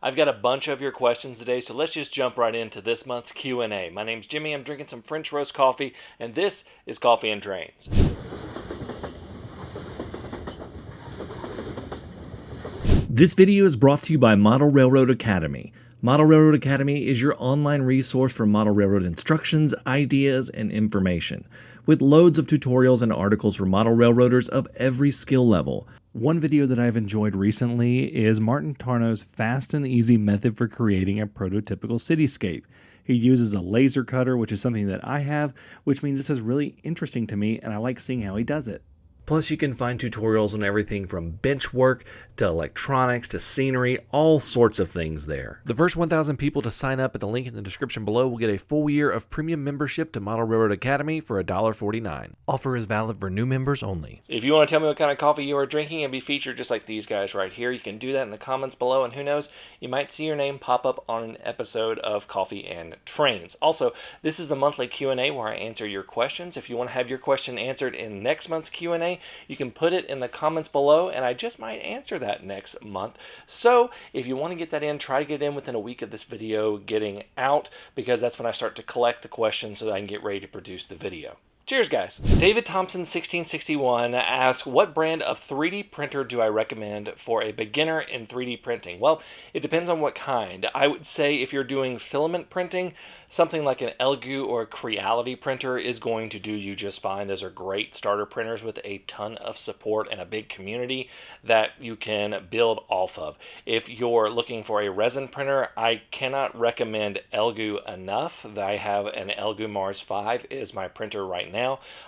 I've got a bunch of your questions today, so let's just jump right into this month's Q&A. My name's Jimmy, I'm drinking some French roast coffee, and this is Coffee and Trains. This video is brought to you by Model Railroad Academy. Model Railroad Academy is your online resource for model railroad instructions, ideas, and information, with loads of tutorials and articles for model railroaders of every skill level. One video that I've enjoyed recently is Martin Tarnow's fast and easy method for creating a prototypical cityscape. He uses a laser cutter, which is something that I have, which means this is really interesting to me, and I like seeing how he does it. Plus, you can find tutorials on everything from bench work to electronics to scenery, all sorts of things there. The first 1,000 people to sign up at the link in the description below will get a full year of premium membership to Model Railroad Academy for $1.49. Offer is valid for new members only. If you want to tell me what kind of coffee you are drinking and be featured just like these guys right here, you can do that in the comments below, and who knows, you might see your name pop up on an episode of Coffee and Trains. Also, this is the monthly Q&A where I answer your questions. If you want to have your question answered in next month's Q&A, you can put it in the comments below, and I just might answer that next month. So if you want to get that in, try to get it in within a week of this video getting out, because that's when I start to collect the questions so that I can get ready to produce the video. Cheers, guys. David Thompson 1661 asks, what brand of 3D printer do I recommend for a beginner in 3D printing? Well, it depends on what kind. I would say if you're doing filament printing, something like an Elegoo or a Creality printer is going to do you just fine. Those are great starter printers with a ton of support and a big community that you can build off of. If you're looking for a resin printer, I cannot recommend Elegoo enough. I have an Elegoo Mars 5 is my printer right now.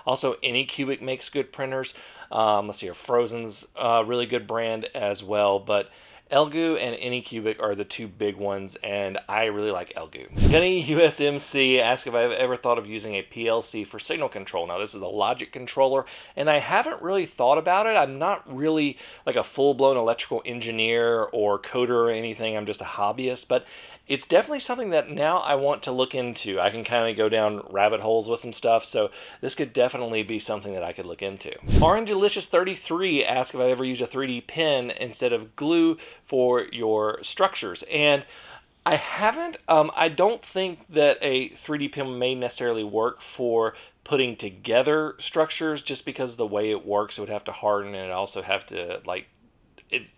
Also, Anycubic makes good printers. Let's see here, Frozen's a really good brand as well, but Elegoo and Anycubic are the two big ones, and I really like Elegoo. Gunny USMC asked if I've ever thought of using a PLC for signal control. Now, this is a logic controller, and I haven't really thought about it. I'm not really like a full-blown electrical engineer or coder or anything. I'm just a hobbyist, but it's definitely something that now I want to look into. I can kind of go down rabbit holes with some stuff, so this could definitely be something that I could look into. Orangeious 33 asked if I've ever used a 3D pen instead of glue for your structures, and I haven't. I don't think that a 3D pen may necessarily work for putting together structures, just because of the way it works. It would have to harden, and it also have to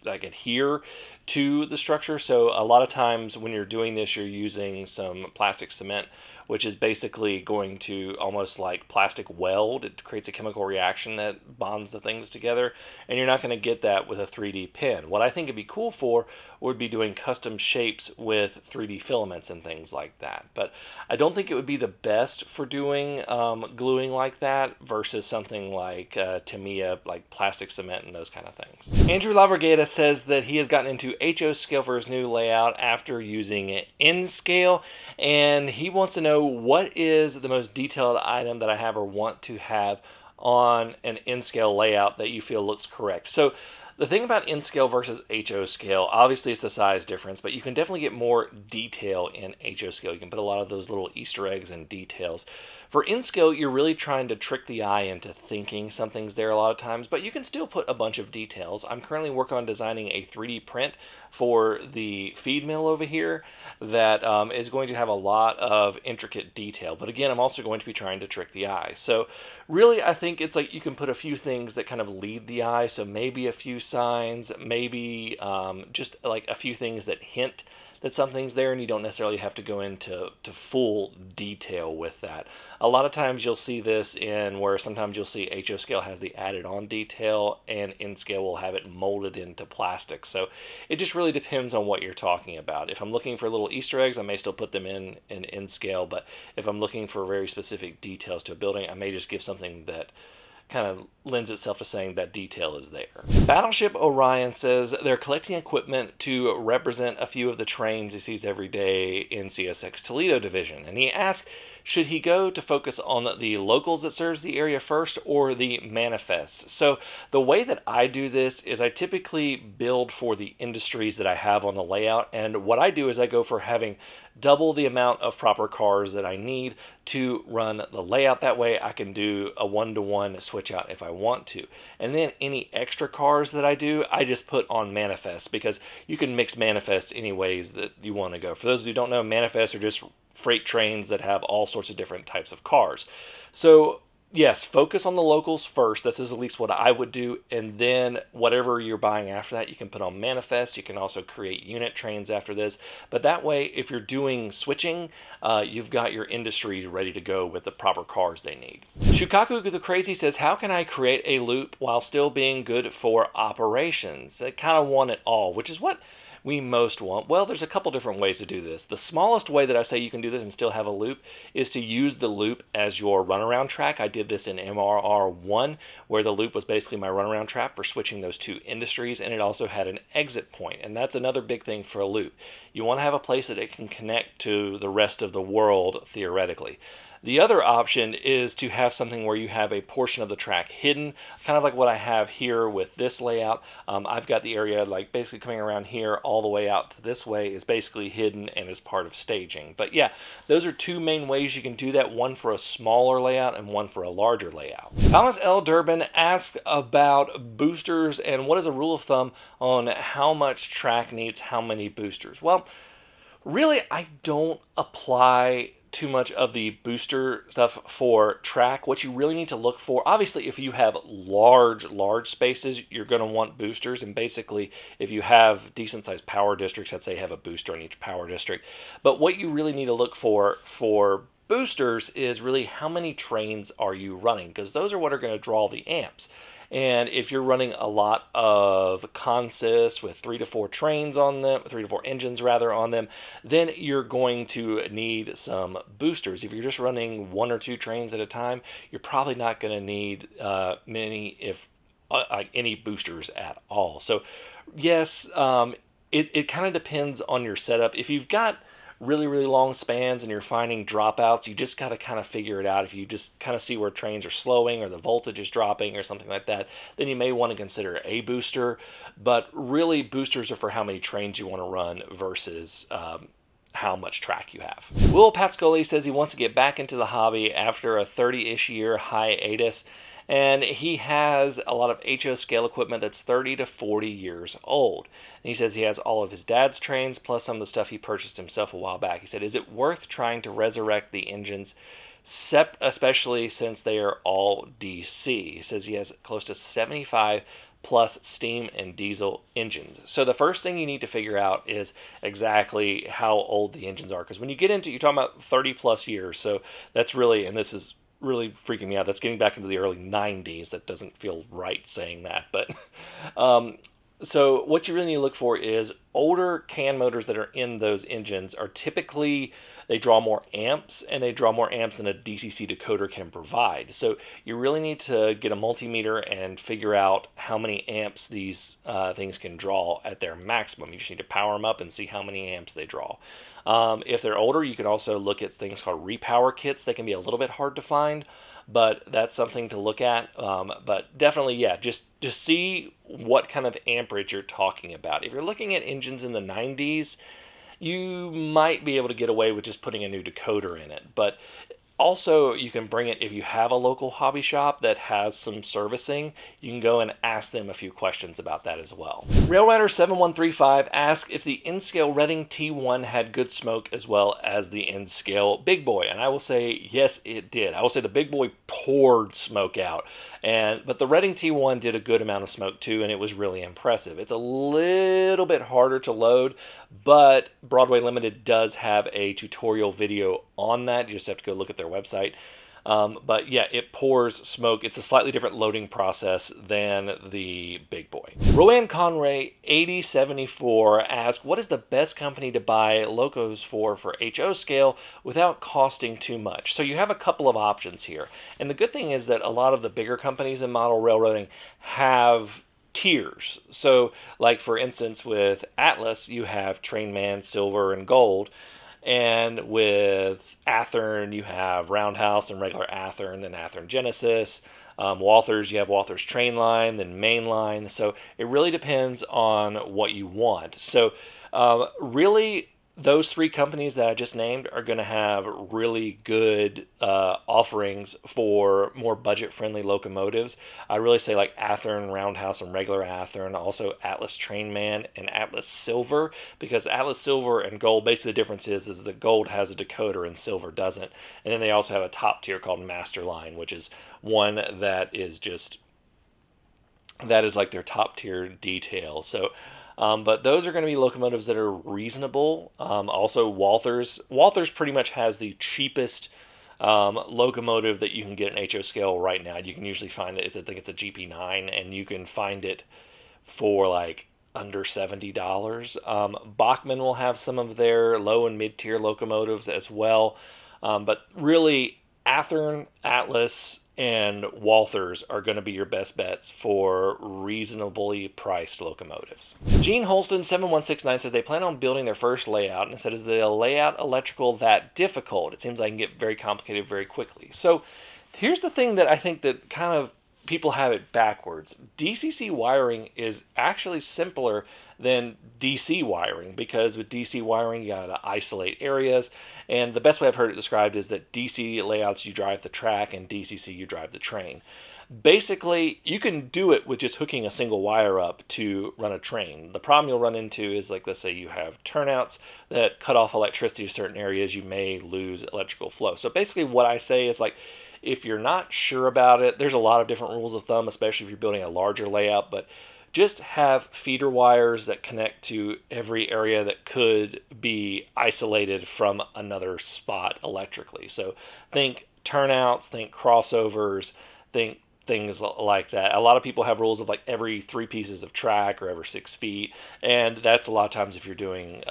adhere to the structure. So a lot of times when you're doing this, you're using some plastic cement, which is basically going to almost like plastic weld. It creates a chemical reaction that bonds the things together, and you're not going to get that with a 3D pen. What I think it'd be cool for would be doing custom shapes with 3D filaments and things like that. But I don't think it would be the best for doing gluing like that versus something like Tamiya, like plastic cement and those kind of things. Andrew Lavergata says that he has gotten into HO scale for his new layout after using N scale, and he wants to know what is the most detailed item that I have or want to have on an N scale layout that you feel looks correct. So the thing about N scale versus HO scale, obviously it's the size difference, but you can definitely get more detail in HO scale. You can put a lot of those little Easter eggs and details. For N scale, you're really trying to trick the eye into thinking something's there a lot of times, but you can still put a bunch of details. I'm currently working on designing a 3D print for the feed mill over here that is going to have a lot of intricate detail. But again, I'm also going to be trying to trick the eye. So really, I think it's like you can put a few things that kind of lead the eye. So maybe a few signs, maybe just like a few things that hint that something's there, and you don't necessarily have to go into full detail with that. A lot of times you'll see this in where sometimes you'll see HO scale has the added on detail, and N scale will have it molded into plastic. So it just really depends on what you're talking about. If I'm looking for little Easter eggs, I may still put them in N scale, but if I'm looking for very specific details to a building, I may just give something that kind of lends itself to saying that detail is there. Battleship Orion says they're collecting equipment to represent a few of the trains he sees every day in CSX Toledo division, and he asks, should he go to focus on the locals that serves the area first or the manifests? So the way that I do this is I typically build for the industries that I have on the layout, and what I do is I go for having double the amount of proper cars that I need to run the layout. That way I can do a one-to-one switch switch out if I want to. And then any extra cars that I do, I just put on manifests, because you can mix manifests any ways that you want to go. For those who don't know, manifests are just freight trains that have all sorts of different types of cars. So yes, focus on the locals first. This is at least what I would do. And then whatever you're buying after that, you can put on manifest. You can also create unit trains after this. But that way, if you're doing switching, you've got your industries ready to go with the proper cars they need. Shukaku the Crazy says, how can I create a loop while still being good for operations? They kind of want it all, which is what we most want. Well, there's a couple different ways to do this. The smallest way that I say you can do this and still have a loop is to use the loop as your runaround track. I did this in MRR1, where the loop was basically my runaround track for switching those two industries, and it also had an exit point. And that's another big thing for a loop. You want to have a place that it can connect to the rest of the world, theoretically. The other option is to have something where you have a portion of the track hidden, kind of like what I have here with this layout. I've got the area like basically coming around here all the way out to this way is basically hidden and is part of staging. But yeah, those are two main ways you can do that, one for a smaller layout and one for a larger layout. Thomas L. Durbin asked about boosters and what is a rule of thumb on how much track needs how many boosters. Well, really, I don't apply too much of the booster stuff for track. What you really need to look for, obviously, if you have large spaces, you're going to want boosters. And basically, if you have decent sized power districts, I'd say have a booster in each power district. But what you really need to look for boosters is really how many trains are you running, because those are what are going to draw the amps. And if you're running a lot of consists with 3 to 4 trains on them, 3 to 4 engines rather on them, then you're going to need some boosters. If you're just running 1 or 2 trains at a time, you're probably not going to need many, if any boosters at all. So yes, it kind of depends on your setup. If you've got really long spans and you're finding dropouts, you just got to kind of figure it out. If you just kind of see where trains are slowing or the voltage is dropping or something like that, then you may want to consider a booster. But really, boosters are for how many trains you want to run versus how much track you have. Will Patcoli says he wants to get back into the hobby after a 30-ish year hiatus, and he has a lot of HO scale equipment that's 30 to 40 years old. And he says he has all of his dad's trains plus some of the stuff he purchased himself a while back. He said, is it worth trying to resurrect the engines, especially since they are all DC? He says he has close to 75 plus steam and diesel engines. So the first thing you need to figure out is exactly how old the engines are, because when you get into, you're talking about 30 plus years. So that's really, and this is really freaking me out, that's getting back into the early 90s. That doesn't feel right saying that, but so what you really need to look for is older CAN motors that are in those engines are typically, they draw more amps, and they draw more amps than a DCC decoder can provide. So you really need to get a multimeter and figure out how many amps these things can draw at their maximum. You just need to power them up and see how many amps they draw. If they're older, you can also look at things called repower kits. They can be a little bit hard to find, but that's something to look at. But definitely, yeah, just see what kind of amperage you're talking about. If you're looking at engines in the 90s, you might be able to get away with just putting a new decoder in it. But also, you can bring it, if you have a local hobby shop that has some servicing, you can go and ask them a few questions about that as well. Railrider7135 asked if the N-Scale Reading T1 had good smoke as well as the N-Scale Big Boy. And I will say, yes, it did. I will say the Big Boy poured smoke out. But the Reading T1 did a good amount of smoke too, and it was really impressive. It's a little bit harder to load, but Broadway Limited does have a tutorial video on that. You just have to go look at their website. But yeah, it pours smoke. It's a slightly different loading process than the Big Boy. Rowan Conray 8074 asked, what is the best company to buy locos for HO scale without costing too much? So you have a couple of options here. And the good thing is that a lot of the bigger companies in model railroading have tiers. So like for instance with Atlas, you have Trainman, Silver, and Gold. And with Athearn, you have Roundhouse and regular Athearn, then Athearn Genesis. Walthers, you have Walthers Trainline, then Mainline. So it really depends on what you want. So really, those three companies that I just named are going to have really good offerings for more budget-friendly locomotives. I really say like Athearn Roundhouse and regular Athearn, also Atlas Trainman and Atlas Silver, because Atlas Silver and Gold, basically the difference is the Gold has a decoder and Silver doesn't. And then they also have a top tier called Masterline, which is one that is like their top tier detail. So but those are going to be locomotives that are reasonable. Also, Walthers pretty much has the cheapest locomotive that you can get in HO scale right now. You can usually find it. I think it's a GP9, and you can find it for like under $70. Bachmann will have some of their low and mid tier locomotives as well. But really, Athearn, Atlas, and Walthers are going to be your best bets for reasonably priced locomotives. Gene Holston 7169 says they plan on building their first layout, and said, is the layout electrical that difficult? It seems like it can get very complicated very quickly. So here's the thing that I think that kind of people have it backwards. DCC wiring is actually simpler than DC wiring, because with DC wiring you gotta isolate areas, and the best way I've heard it described is that DC layouts you drive the track and DCC you drive the train. Basically, you can do it with just hooking a single wire up to run a train. The problem you'll run into is, like, let's say you have turnouts that cut off electricity to certain areas, you may lose electrical flow. So basically what I say is, like, if you're not sure about it, there's a lot of different rules of thumb, especially if you're building a larger layout, but just have feeder wires that connect to every area that could be isolated from another spot electrically. So think turnouts, think crossovers, think things like that. A lot of people have rules of like every 3 pieces of track or every 6 feet, and that's a lot of times if you're doing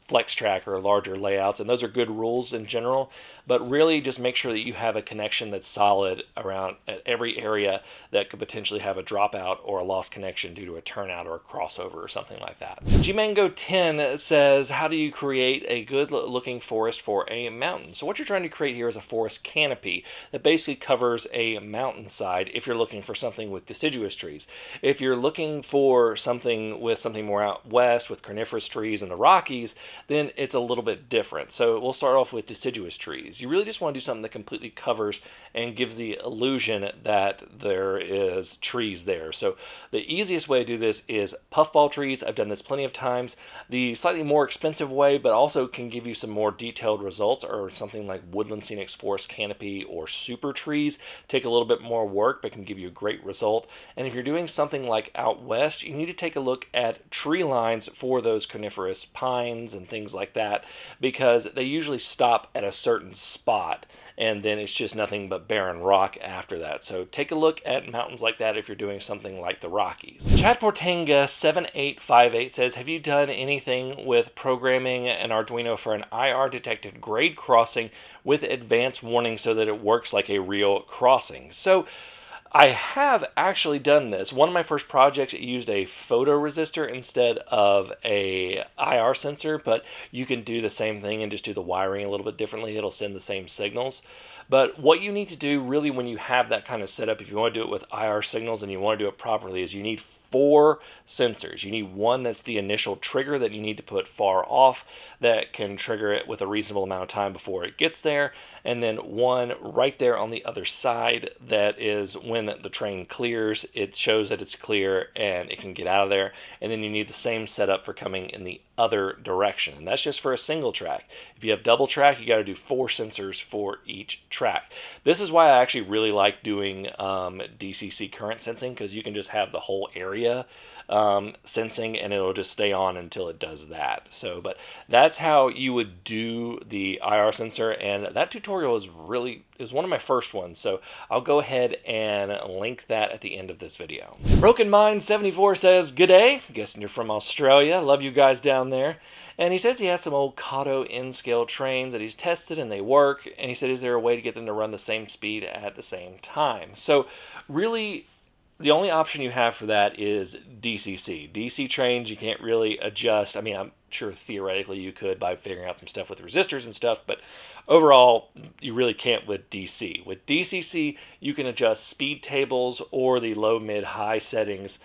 flex track or larger layouts, and those are good rules in general, but really just make sure that you have a connection that's solid around at every area that could potentially have a dropout or a lost connection due to a turnout or a crossover or something like that. Gmango 10 says, how do you create a good looking forest for a mountain? So what you're trying to create here is a forest canopy that basically covers a mountainside if you're looking for something with deciduous trees. If you're looking for something with something more out west with coniferous trees in the Rockies, then it's a little bit different. So we'll start off with deciduous trees. You really just want to do something that completely covers and gives the illusion that there is trees there. So the easiest way to do this is puffball trees. I've done this plenty of times. The slightly more expensive way, but also can give you some more detailed results, are something like Woodland Scenics Forest Canopy or Super Trees. Take a little bit more work, but can give you a great result. And if you're doing something like out west, you need to take a look at tree lines for those coniferous pines and things like that, because they usually stop at a certain spot and then it's just nothing but barren rock after that. So take a look at mountains like that if you're doing something like the Rockies. Chad Portanga 7858 says, have you done anything with programming an Arduino for an IR detected grade crossing with advanced warning so that it works like a real crossing? So I have actually done this. One of my first projects used a photoresistor instead of a IR sensor, but you can do the same thing and just do the wiring a little bit differently. It'll send the same signals. But what you need to do really when you have that kind of setup, if you want to do it with IR signals and you want to do it properly, is you need 4 sensors. You need one that's the initial trigger that you need to put far off that can trigger it with a reasonable amount of time before it gets there, and then one right there on the other side that is when the train clears, it shows that it's clear and it can get out of there. And then you need the same setup for coming in the other direction, and that's just for a single track. If you have double track, you got to do 4 sensors for each track. This is why I actually really like doing DCC current sensing, because you can just have the whole area sensing and it'll just stay on until it does that. So, but that's how you would do the IR sensor, and that tutorial is one of my first ones, so I'll go ahead and link that at the end of this video. Broken Mind 74 says, good day, guessing you're from Australia, love you guys down there. And he says he has some old Kato N-scale trains that he's tested and they work, and he said, is there a way to get them to run the same speed at the same time? So really, the only option you have for that is DCC. DC trains, you can't really adjust. I mean, I'm sure theoretically you could by figuring out some stuff with resistors and stuff, but overall, you really can't with DC. With DCC, you can adjust speed tables or the low, mid, high settings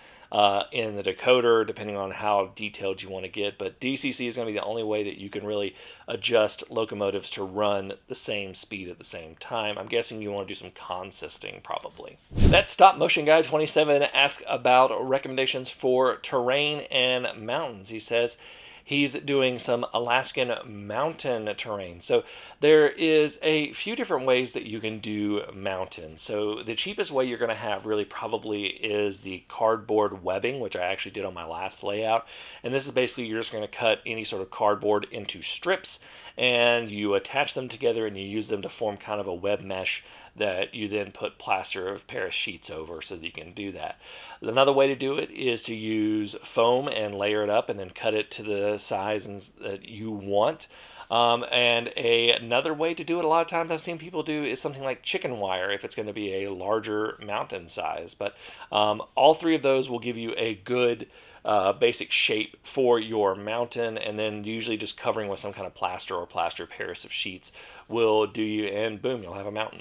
in the decoder, depending on how detailed you want to get. But DCC is going to be the only way that you can really adjust locomotives to run the same speed at the same time. I'm guessing you want to do some consisting probably. That Stopotion Guy 27 asks about recommendations for terrain and mountains. He says he's doing some Alaskan mountain terrain. So there is a few different ways that you can do mountains. So the cheapest way you're going to have really probably is the cardboard webbing, which I actually did on my last layout. And this is basically you're just going to cut any sort of cardboard into strips and you attach them together and you use them to form kind of a web mesh that you then put plaster of Paris sheets over so that you can do that. Another way to do it is to use foam and layer it up and then cut it to the size that you want. Another way to do it, a lot of times I've seen people do, is something like chicken wire if it's going to be a larger mountain size. But all three of those will give you a good basic shape for your mountain, and then usually just covering with some kind of plaster or plaster Paris of sheets will do you, and boom, you'll have a mountain.